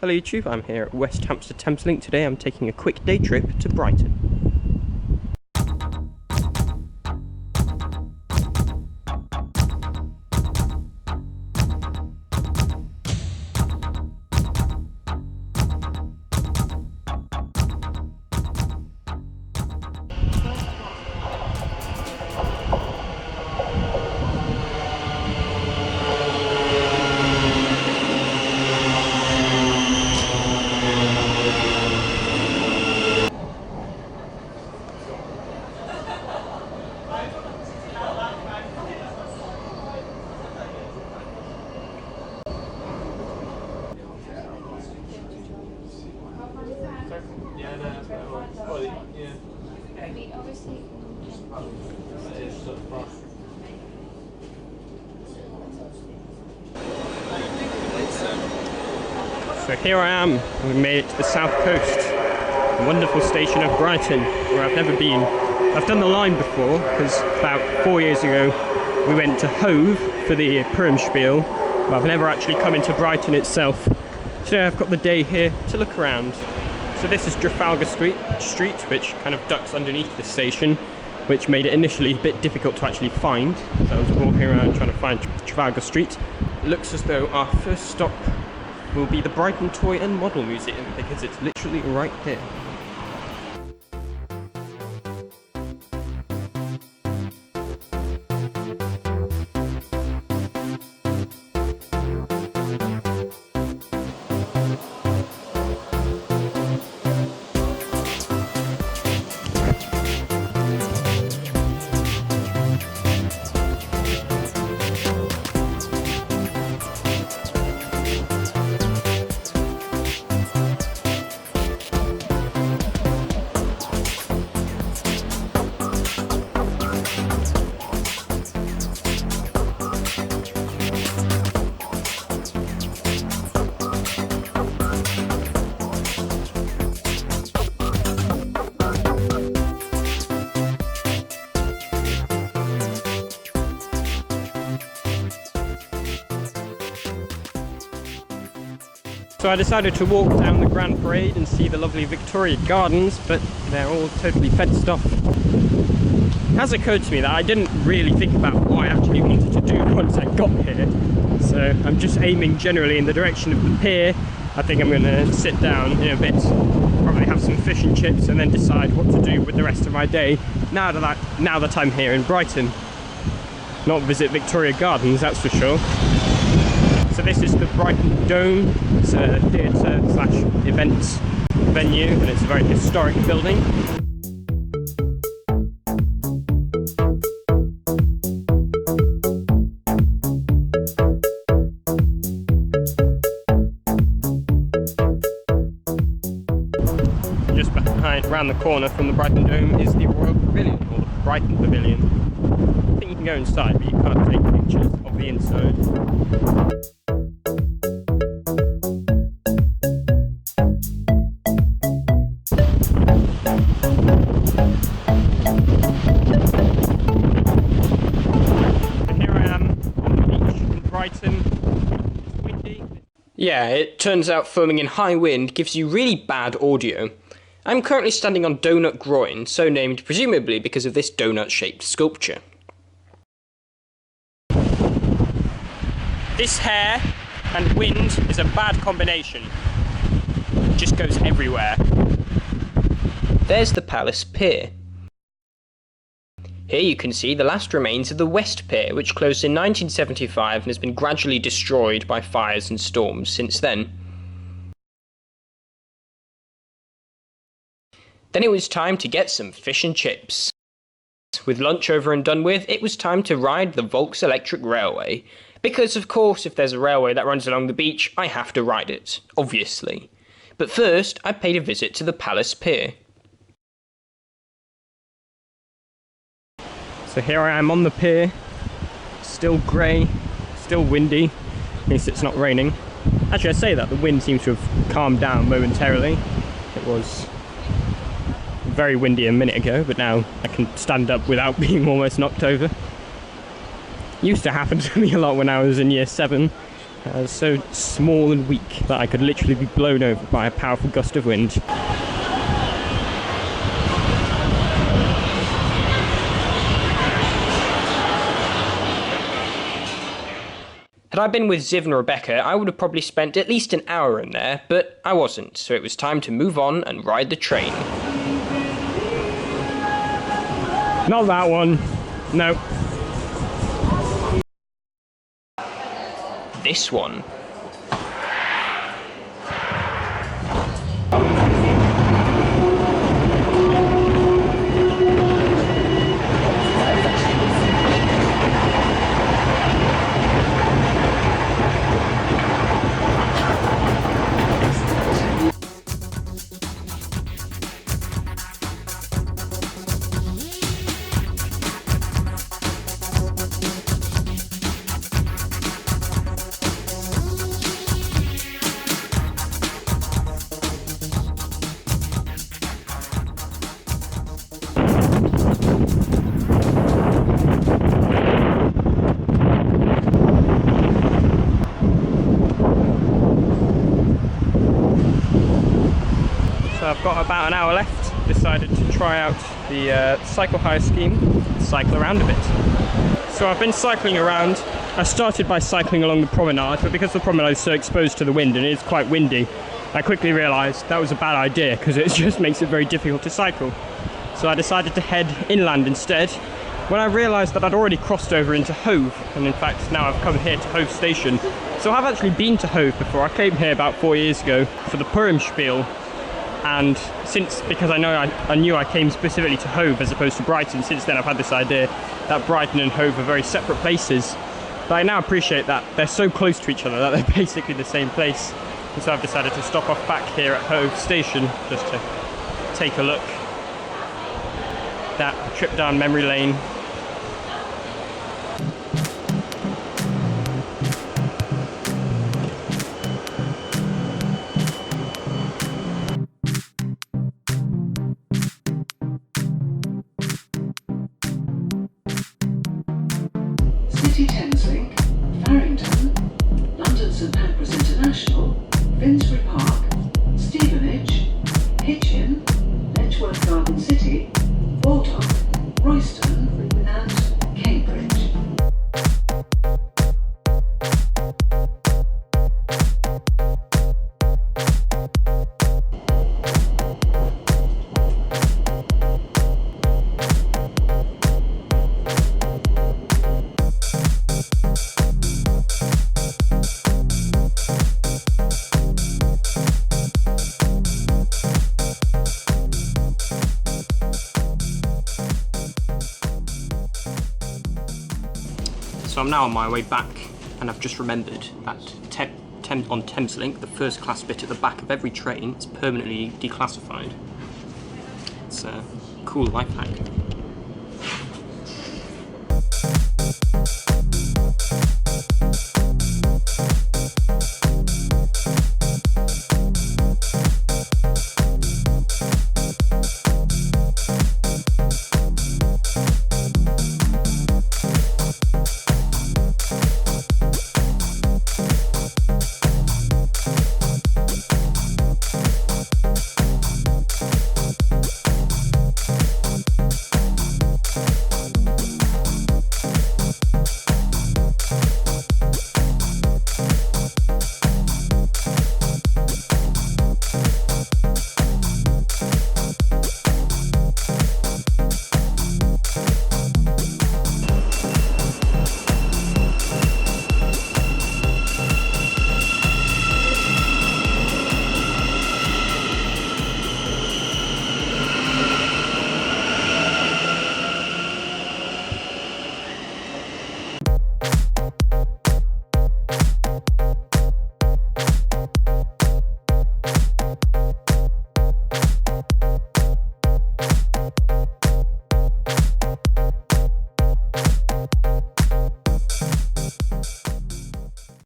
Hello YouTube, I'm here at West Hampstead Thameslink. Today I'm taking a quick day trip to Brighton. So here I am, we made it to the south coast, the wonderful station of Brighton, where I've never been. I've done the line before, because about 4 years ago we went to Hove for the Spiel, but I've never actually come into Brighton itself. Today I've got the day here to look around. So this is Trafalgar Street, which kind of ducks underneath the station, which made it initially a bit difficult to actually find. So I was walking around trying to find Trafalgar Street. It looks as though our first stop will be the Brighton Toy and Model Museum, because it's literally right here. So I decided to walk down the Grand Parade and see the lovely Victoria Gardens, but they're all totally fenced off. It has occurred to me that I didn't really think about what I actually wanted to do once I got here. So I'm just aiming generally in the direction of the pier. I think I'm going to sit down in a bit, probably have some fish and chips, and then decide what to do with the rest of my day now that I'm here in Brighton. Not visit Victoria Gardens, that's for sure. So this is the Brighton Dome. It's a theatre/events venue, and it's a very historic building. Just behind, around the corner from the Brighton Dome, is the Royal Pavilion, or the Brighton Pavilion. I think you can go inside, but you can't take pictures of the inside. Yeah, it turns out filming in high wind gives you really bad audio. I'm currently standing on Donut Groin, so named presumably because of this donut-shaped sculpture. This hair and wind is a bad combination. It just goes everywhere. There's the Palace Pier. Here you can see the last remains of the West Pier, which closed in 1975 and has been gradually destroyed by fires and storms since then. Then it was time to get some fish and chips. With lunch over and done with, it was time to ride the Volk's electric railway. Because of course, if there's a railway that runs along the beach, I have to ride it, obviously. But first, I paid a visit to the Palace Pier. So here I am on the pier, still grey, still windy, at least it's not raining. Actually I say that, the wind seems to have calmed down momentarily. It was very windy a minute ago, but now I can stand up without being almost knocked over. Used to happen to me a lot when I was in year 7, so small and weak that I could literally be blown over by a powerful gust of wind. Had I been with Ziv and Rebecca, I would have probably spent at least an hour in there, but I wasn't, so it was time to move on and ride the train. Not that one. No. This one. So I've got about an hour left. Decided to try out the cycle hire scheme, cycle around a bit. So I've been cycling around. I started by cycling along the promenade, but because the promenade is so exposed to the wind and it is quite windy, I quickly realised that was a bad idea because it just makes it very difficult to cycle. So I decided to head inland instead, when I realised that I'd already crossed over into Hove, and in fact now I've come here to Hove station. So I've actually been to Hove before. I came here about 4 years ago for the Purim spiel, and because I knew I came specifically to Hove as opposed to Brighton, since then I've had this idea that Brighton and Hove are very separate places. But I now appreciate that they're so close to each other that they're basically the same place. And so I've decided to stop off back here at Hove station just to take a look. That trip down memory lane. City Thameslink, Farringdon, London St Pancras International, Finsbury Park, Stevenage, Hitchin, Letchworth Garden City, Baldock, Royston and Cambridge. So I'm now on my way back, and I've just remembered that on Thameslink, the first class bit at the back of every train is permanently declassified. It's a cool life hack.